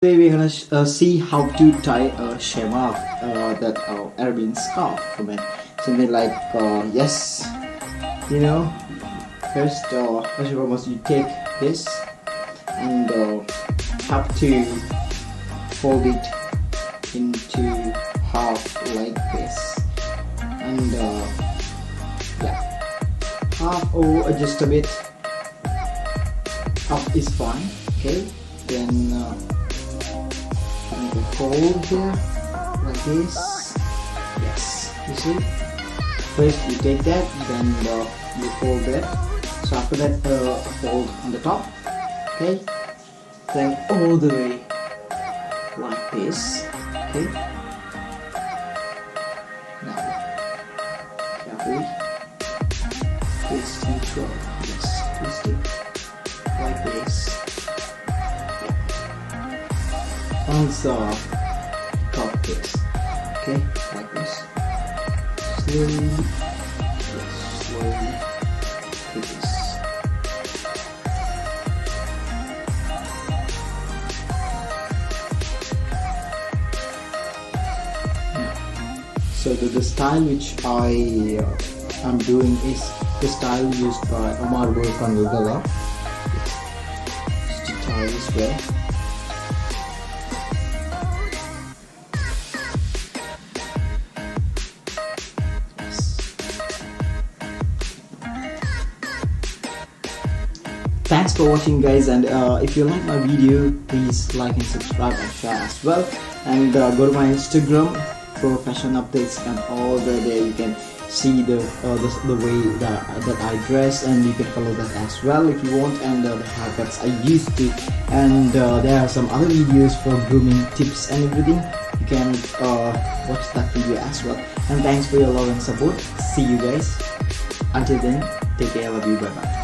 Today we're gonna see how to tie a shemagh, that Arabian scarf for men. Something like yes, you know. First and foremost, you take this and have to fold it into half like this, and yeah, half or just a bit. Half is fine. Okay, then. Fold here like this. Yes, you see. First you take that, then you fold that. So after that, fold on the top. Okay. Then all the way like this. Okay. Now carefully twist and twirl. Yes, twist it like this. Once cut this, okay, like this. Slowly, yes, slowly do this. So the style which I am doing is the style used by Omar work on Ghutrah. Just to tie this way. Thanks for watching, guys, and if you like my video, please like and subscribe and share as well, and go to my Instagram for fashion updates, and all there you can see the way that I dress, and you can follow that as well if you want, and the haircuts I used to, and there are some other videos for grooming tips and everything. You can watch that video as well, and thanks for your love and support. See you guys. Until then, take care. I love you. Bye bye.